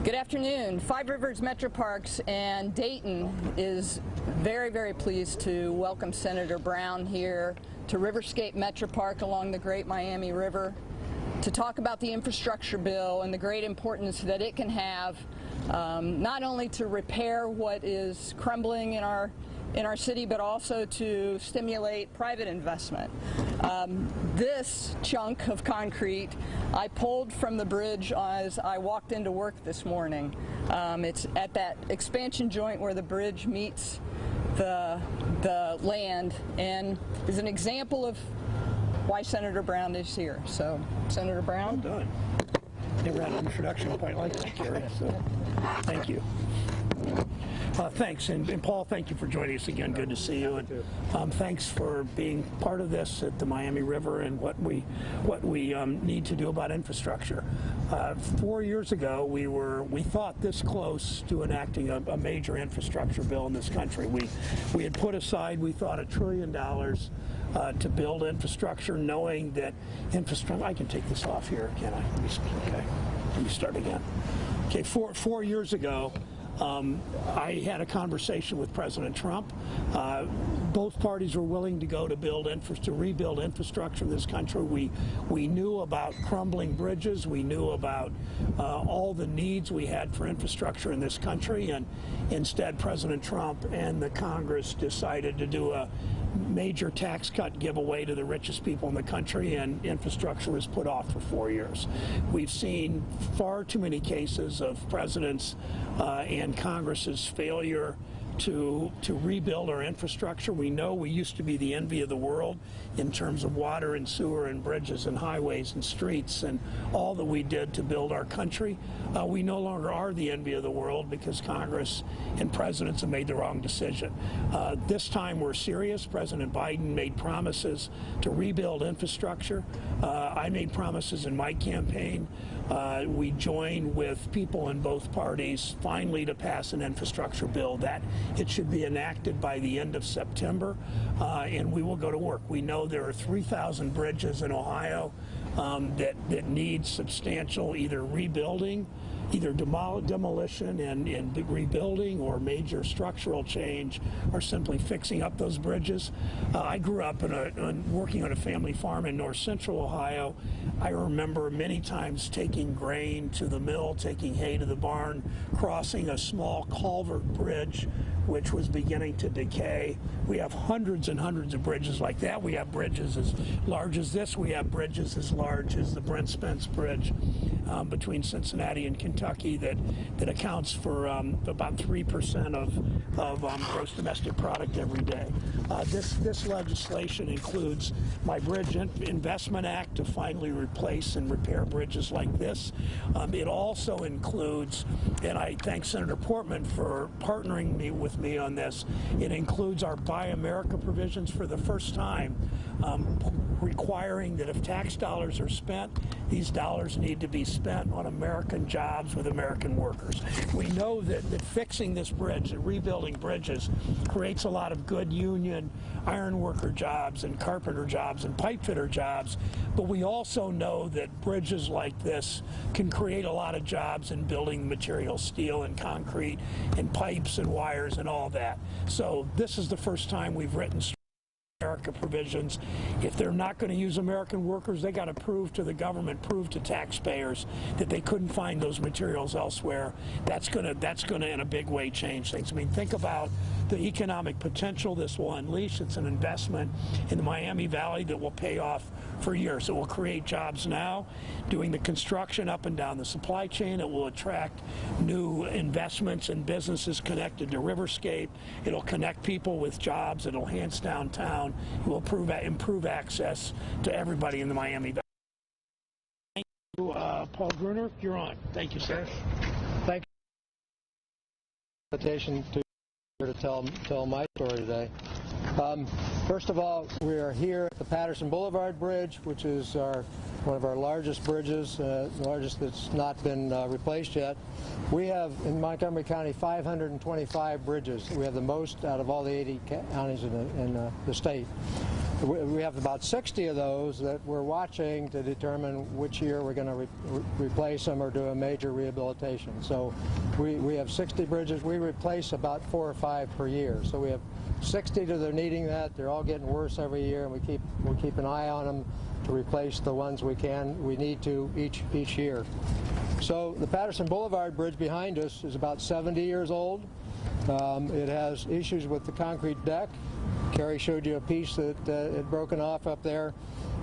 Good afternoon. Five Rivers Metro Parks and Dayton is very, very pleased to welcome Senator Brown here to Riverscape Metro Park along the Great Miami River to talk about the infrastructure bill and the great importance that it can have, not only to repair what is crumbling in our city, but also to stimulate private investment. This chunk of concrete I pulled from the bridge as I walked into work this morning. It's at that expansion joint where the bridge meets the land, and is an example of why Senator Brown is here. So, Senator Brown. Well done. Never had an introduction quite like that, Gary, so thank you. Thanks, and Paul, thank you for joining us again. Good to see you, and thanks for being part of this at the Miami River and what we need to do about infrastructure. 4 years ago, we thought this close to enacting a major infrastructure bill in this country. We had put aside, we thought, $1 trillion to build infrastructure, knowing that infrastructure. I can take this off here, can I? Okay, let me start again. Okay, four years ago, I had a conversation with President Trump. Both parties were willing to go to rebuild infrastructure in this country. We knew about crumbling bridges. We knew about all the needs we had for infrastructure in this country, and instead President Trump and the Congress decided to do a major tax cut giveaway to the richest people in the country, and infrastructure was put off for 4 years. We've seen far too many cases of presidents and Congress's failure to rebuild our infrastructure. We know we used to be the envy of the world in terms of water and sewer and bridges and highways and streets and all that we did to build our country. We no longer are the envy of the world because Congress and presidents have made the wrong decision. This time we're serious. President Biden made promises to rebuild infrastructure. I made promises in my campaign. We joined with people in both parties finally to pass an infrastructure bill that it should be enacted by the end of September, and we will go to work. We know there are 3,000 bridges in Ohio that need substantial either rebuilding, either demolition and rebuilding, or major structural change, or simply fixing up those bridges. I grew up working on a family farm in north central Ohio. I remember many times taking grain to the mill, taking hay to the barn, crossing a small culvert bridge which was beginning to decay. We have hundreds and hundreds of bridges like that. We have bridges as large as this. We have bridges as large as the Brent Spence Bridge between Cincinnati and Kentucky that accounts for about 3% of gross domestic product every day. This legislation includes my Bridge Investment Act to finally replace and repair bridges like this. It also includes, and I thank Senator Portman for partnering with me on this, it includes our Buy America provisions for the first time, requiring that if tax dollars are spent, these dollars need to be spent on American jobs with American workers. We know that fixing this bridge and rebuilding bridges creates a lot of good union iron worker jobs and carpenter jobs and pipe fitter jobs, but we also know that bridges like this can create a lot of jobs in building materials, steel and concrete and pipes and wires and all that. So this is the first time we've written America provisions. If they're not going to use American workers, they got to prove to the government, prove to taxpayers that they couldn't find those materials elsewhere. That's going to in a big way change things. I mean, think about the economic potential this will unleash. It's an investment in the Miami Valley that will pay off for years. It will create jobs now, doing the construction up and down the supply chain. It will attract new investments and businesses connected to Riverscape. It'll connect people with jobs. It'll enhance downtown. It will improve access to everybody in the Miami Valley. Thank you, Paul Gruner. You're on. Thank you, sir. Thank you for the invitation to tell my story today. First of all, we are here at the Patterson Boulevard Bridge, which is one of our largest bridges, the largest that's not been replaced yet. We have, in Montgomery County, 525 bridges. We have the most out of all the 80 counties in the state. we have about 60 of those that we're watching to determine which year we're going to replace them or do a major rehabilitation. So we have 60 bridges. We replace about 4 or 5 per year. So we have 60 that are needing that. They're all getting worse every year, and we keep an eye on them to replace the ones we need to each year. So the Patterson Boulevard Bridge behind us is about 70 years old. It has issues with the concrete deck. Carrie showed you a piece that had broken off up there.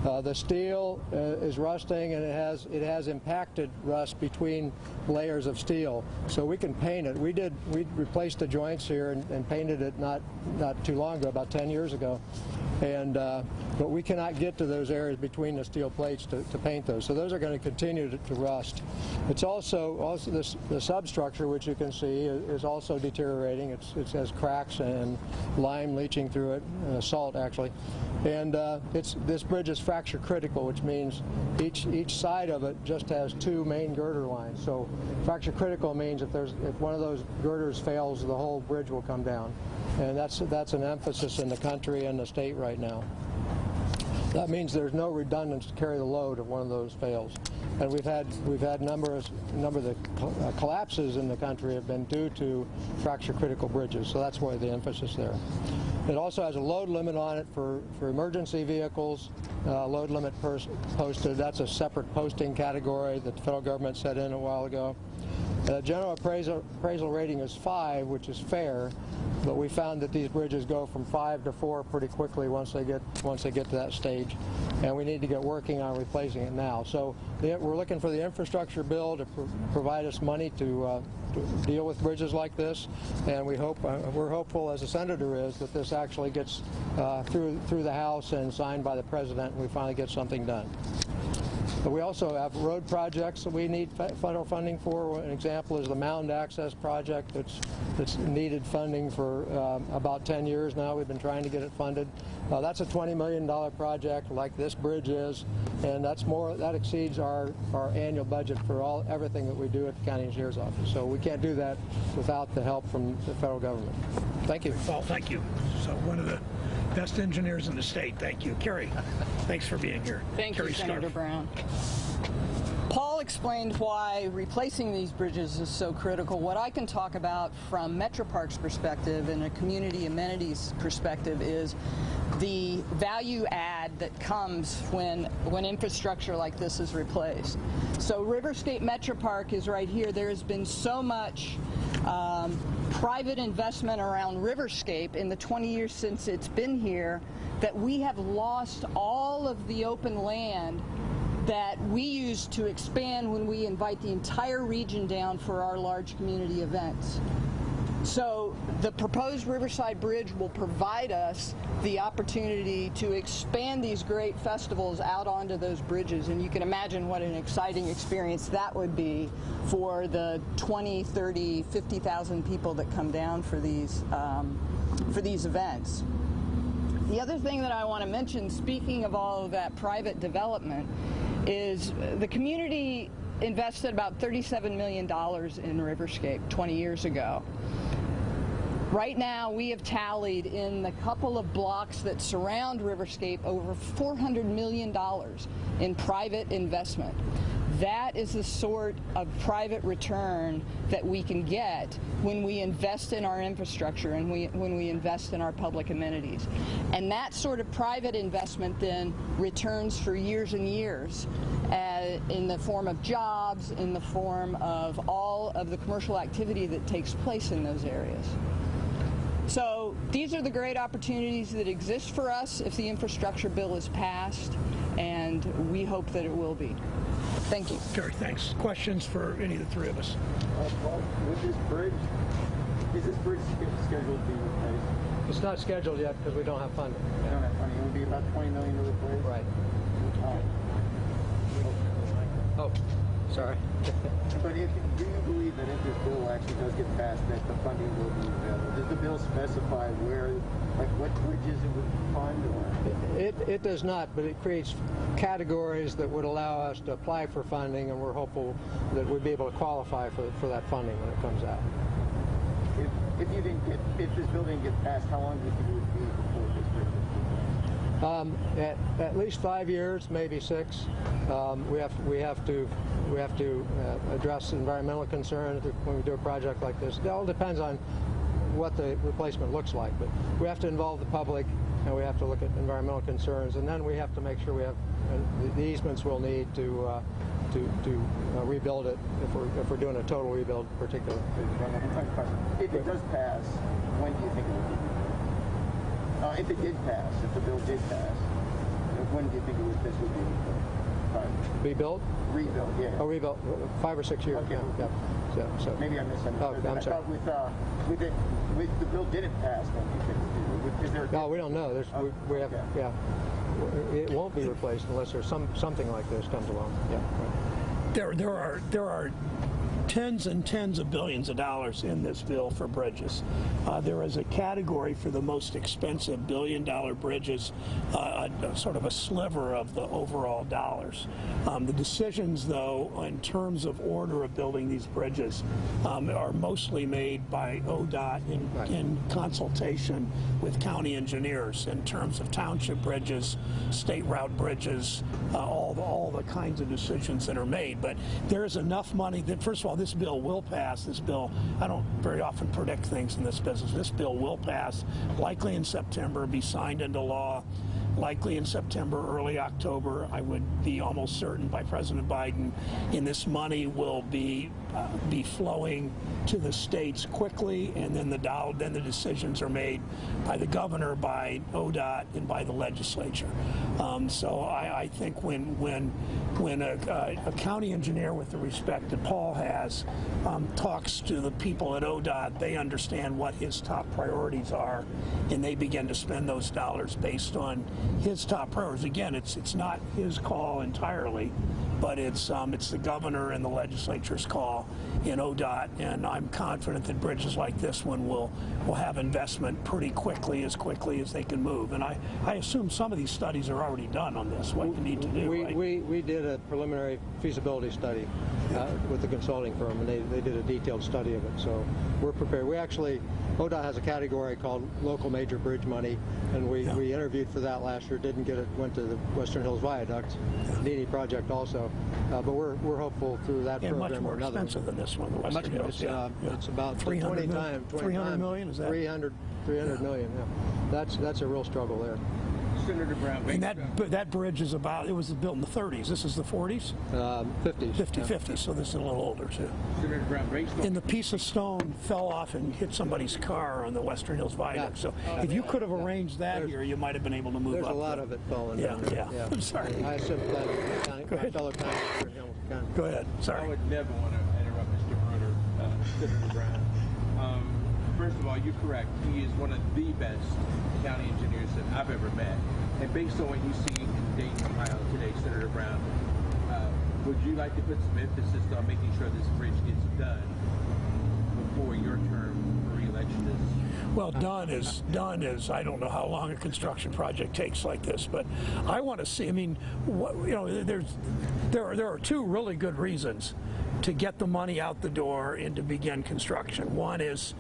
The steel is rusting, and it has impacted rust between layers of steel. So we can paint it. We replaced the joints here and painted it not too long ago, about 10 years ago. But we cannot get to those areas between the steel plates to paint those. So those are going to continue to rust. It's also the substructure, which you can see, is also deteriorating. It has cracks and lime leaching through it, salt actually. And this bridge is fracture critical, which means each side of it just has 2 main girder lines. So fracture critical means if one of those girders fails, the whole bridge will come down. And that's an emphasis in the country and the state right now. That means there's no redundancy to carry the load if one of those fails. And we've had a number of the collapses in the country have been due to fracture critical bridges. So that's why the emphasis there. It also has a load limit on it for emergency vehicles. Load limit posted. That's a separate posting category that the federal government set in a while ago. General appraisal rating is 5, which is fair, but we found that these bridges go from 5 to 4 pretty quickly once they get to that stage, and we need to get working on replacing it now. So we're looking for the infrastructure bill to provide us money to deal with bridges like this, and we're hopeful, as the senator is, that this actually gets through the House and signed by the president, and we finally get something done. But we also have road projects that we need federal funding for. An example is the Mound access project that's needed funding for about 10 years now. We've been trying to get it funded. That's a $20 million project, like this bridge is, and that exceeds our annual budget for everything that we do at the county engineer's office. So we can't do that without the help from the federal government. Thank you. Well, thank you. So one of the best engineers in the state. Thank you. Carrie, thanks for being here. Thank you, Senator Brown. Paul explained why replacing these bridges is so critical. What I can talk about from Metro Park's perspective and a community amenities perspective is the value add that comes when infrastructure like this is replaced. So Riverscape Metro Park is right here. There has been so much private investment around Riverscape in the 20 years since it's been here that we have lost all of the open land that we use to expand when we invite the entire region down for our large community events. So the proposed Riverside Bridge will provide us the opportunity to expand these great festivals out onto those bridges, and you can imagine what an exciting experience that would be for the 20, 30, 50,000 people that come down for these events. The other thing that I want to mention, speaking of all of that private development, is the community invested about $37 million in Riverscape 20 years ago. Right now, we have tallied in the couple of blocks that surround Riverscape over $400 million in private investment. That is the sort of private return that we can get when we invest in our infrastructure and when we invest in our public amenities. And that sort of private investment then returns for years and years in the form of jobs, in the form of all of the commercial activity that takes place in those areas. So these are the great opportunities that exist for us if the infrastructure bill is passed, and we hope that it will be. Thank you. Jerry, thanks. Questions for any of the three of us? Paul, with this bridge, is this bridge scheduled to be replaced? It's not scheduled yet because we don't have funding. We don't have funding. It would be about $20 million to replace? Right. Oh, sorry. But do you believe that if this bill actually does get passed, that the funding will be available? Does the bill specify where, like what bridges it would fund? Or? It does not, but it creates categories that would allow us to apply for funding, and we're hopeful that we'd be able to qualify for that funding when it comes out. If this bill didn't get passed, how long do you think it would be before this bridge would be At least 5 years, maybe 6. We have to address environmental concerns when we do a project like this. It all depends on what the replacement looks like, but we have to involve the public, and we have to look at environmental concerns, and then we have to make sure we have the easements we'll need to rebuild it if we're doing a total rebuild, particularly. If it does pass, when do you think it would be? If it did pass, if the bill did pass, when do you think this would be? Rebuilt? Rebuild, yeah. Oh, rebuilt. 5 or 6 years. Okay. Yeah. So maybe I misunderstood. I'm sorry. With the bill didn't pass, when do you think? Is there? No, we don't know. We have. Yeah. It won't be replaced unless there's something like this comes along. Yeah. Right. There are tens and tens of billions of dollars in this bill for bridges. There is a category for the most expensive billion-dollar bridges, sort of a sliver of the overall dollars. The decisions, though, in terms of order of building these bridges are mostly made by ODOT in consultation with county engineers in terms of township bridges, state route bridges, all the kinds of decisions that are made. But there is enough money that, first of all, this bill will pass. This bill, I don't very often predict things in this business. This bill will pass, likely in September, be signed into law, likely in September, early October. I would be almost certain by President Biden, and this money will be flowing to the states quickly, and then the decisions are made by the governor, by ODOT, and by the legislature. So I think when a county engineer, with the respect that Paul has, talks to the people at ODOT, they understand what his top priorities are, and they begin to spend those dollars based on his top priorities. Again, it's not his call entirely, but it's the governor and the legislature's call in ODOT, and I'm confident that bridges like this one will have investment pretty quickly as they can move. And I assume some of these studies are already done on this, what you need to do. We did a preliminary feasibility study with the consulting firm, and they did a detailed study of it, so we're prepared. ODOT has a category called local major bridge money, and we interviewed for that last year, didn't get it, went to the Western Hills Viaduct, Dini project also, but we're hopeful through that program. Much more expensive than this one, the Western Hills. It's about 300 20 times. 300 million, is that? 300 million, yeah. That's a real struggle there. Senator Brown. And that bridge is it was built in the 30s. This is the 40s? 50s. 50, so this is a little older, too. Senator Brown, and the piece of stone fell off and hit somebody's car on the Western Hills Viaduct. So if you could have arranged that here, you might have been able to move up. There's a lot of it falling down there. Yeah. I'm sorry. I sympathize with my fellow county. Go ahead. Sorry. I would never want to interrupt Mr. Bruder, Senator Brown. First of all, you're correct. He is one of the best county engineers that I've ever met. And based on what you see in Dayton, Ohio today, Senator Brown, would you like to put some emphasis on making sure this bridge gets done before your term for re-election is? Well, done is I don't know how long a construction project takes like this, but I want to see. I mean, there are two really good reasons to get the money out the door and to begin construction. One is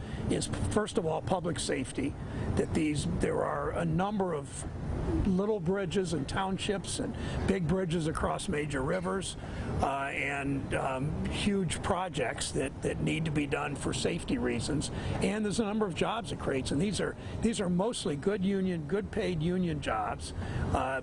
first of all public safety. There are a number of little bridges and townships and big bridges across major rivers and huge projects that need to be done for safety reasons, and there's a number of jobs it creates, and these are mostly good paid union jobs,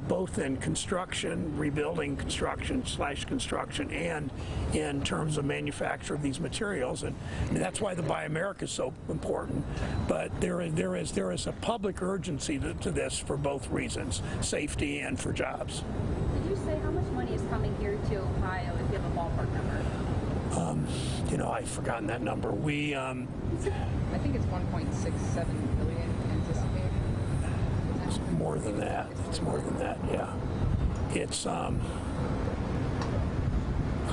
both in construction, rebuilding construction and in terms of manufacture of these materials, and I mean, that's why the Buy America is so important. But there is a public urgency to this for both reasons, safety and for jobs. Did you say how much money is coming here to Ohio, if you have a ballpark number? I've forgotten that number. I think it's 1.67 billion anticipated. It's more than that. Yeah. It's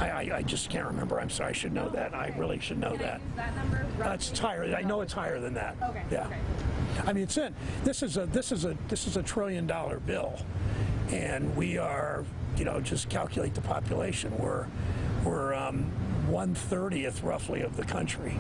I just can't remember. I'm sorry. I should know that. I really should know that. Use that number? It's higher. I know it's higher than that. Okay. Yeah. Okay. I mean, this is a $1 trillion bill, and we are, just calculate the population. We're 1/30th roughly of the country,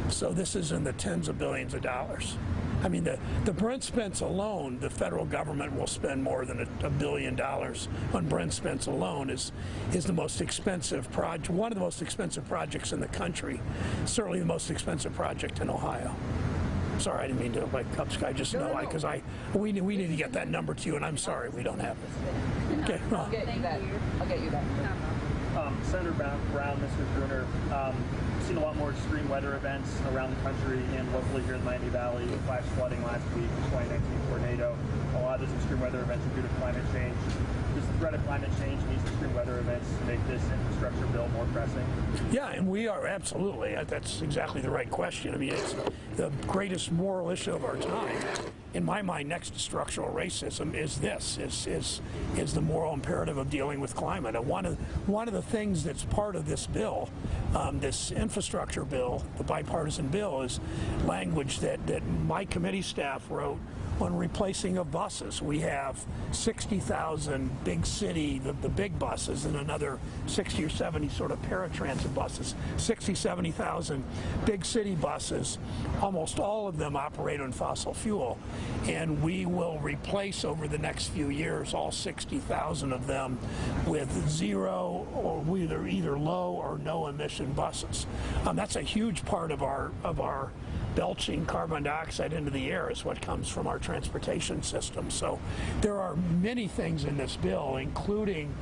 so this is in the tens of billions of dollars. I mean, the Brent Spence alone, the federal government will spend more than $1 billion on Brent Spence alone. Is the most expensive project, one of the most expensive projects in the country, certainly the most expensive project in Ohio. Sorry, I didn't mean to I just know because we need to get that number to you, and I'm sorry we don't have it. Okay, well. I'll get you that. I'll get you that. Senator Brown, Mr. Gruner, we've seen a lot more extreme weather events around the country and locally here in the Miami Valley. Flash flooding last week, the 2019 tornado. A lot of those extreme weather events are due to climate change. Does the threat of climate change and these extreme weather events make this infrastructure bill more pressing? Yeah, and we are absolutely. That's exactly the right question. I mean, it's the greatest moral issue of our time. In my mind, next to structural racism is the moral imperative of dealing with climate. And one of the things that's part of this bill, this infrastructure bill, the bipartisan bill, is language that my committee staff wrote on replacing of buses. We have 60,000 big city, the big buses, and another 60 or 70 sort of paratransit buses. 60, 70,000 big city buses. Almost all of them operate on fossil fuel. And we will replace over the next few years all 60,000 of them with zero or either low or no emission buses. That's a huge part of our belching carbon dioxide into the air is what comes from our transportation system. So there are many things in this bill, including,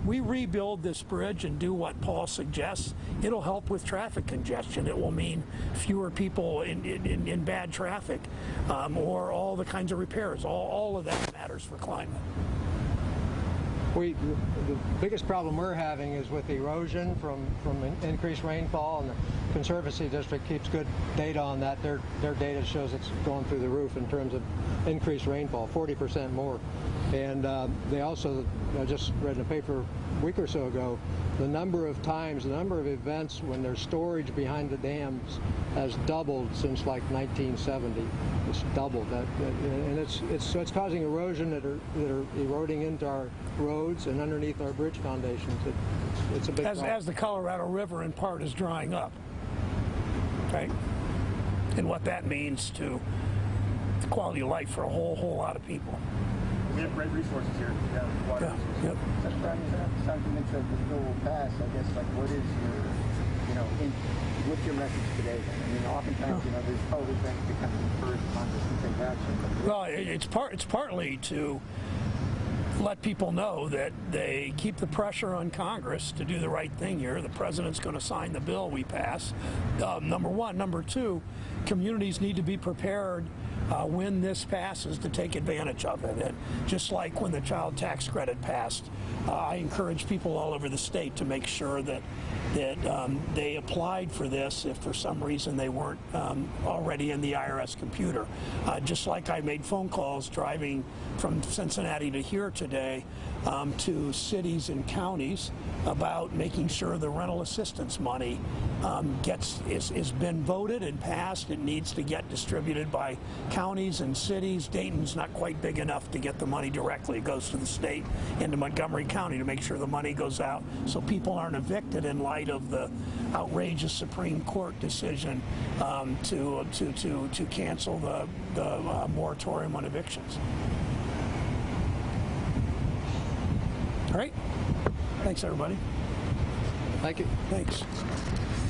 we rebuild this bridge and do what Paul suggests. It'll help with traffic congestion. It will mean fewer people in bad traffic, or all the kinds of repairs. All of that matters for climate. The biggest problem we're having is with erosion from increased rainfall, and the Conservancy District keeps good data on that. Their data shows it's going through the roof in terms of increased rainfall, 40% more. And they also, I just read in a paper a week or so ago, the number of events when there's storage behind the dams has doubled since like 1970. It's doubled that, and it's causing erosion that are eroding into our roads and underneath our bridge foundations. It's a big problem. As the Colorado River in part is drying up, right? And what that means to the quality of life for a whole lot of people. We have great resources here. Yeah, water resources. Yep. That's right. This argument that the bill will pass. I guess, like, what is your, what's your message today? I mean, oftentimes, there's probably things to kind of encourage Congress to take action. Well, it's partly to let people know that they keep the pressure on Congress to do the right thing here. The president's going to sign the bill we pass. Number one. Number two, communities need to be prepared when this passes to take advantage of it. And just like when the child tax credit passed, I encourage people all over the state to make sure that they applied for this if for some reason they weren't already in the IRS computer. Just like I made phone calls driving from Cincinnati to here today to cities and counties about making sure the rental assistance money is been voted and passed. It needs to get distributed by counties and cities. Dayton's not quite big enough to get the money directly. It goes to the state and to Montgomery County to make sure the money goes out so people aren't evicted in light of the outrageous Supreme Court decision to cancel the moratorium on evictions. All right. Thanks, everybody. Thank you. Thanks.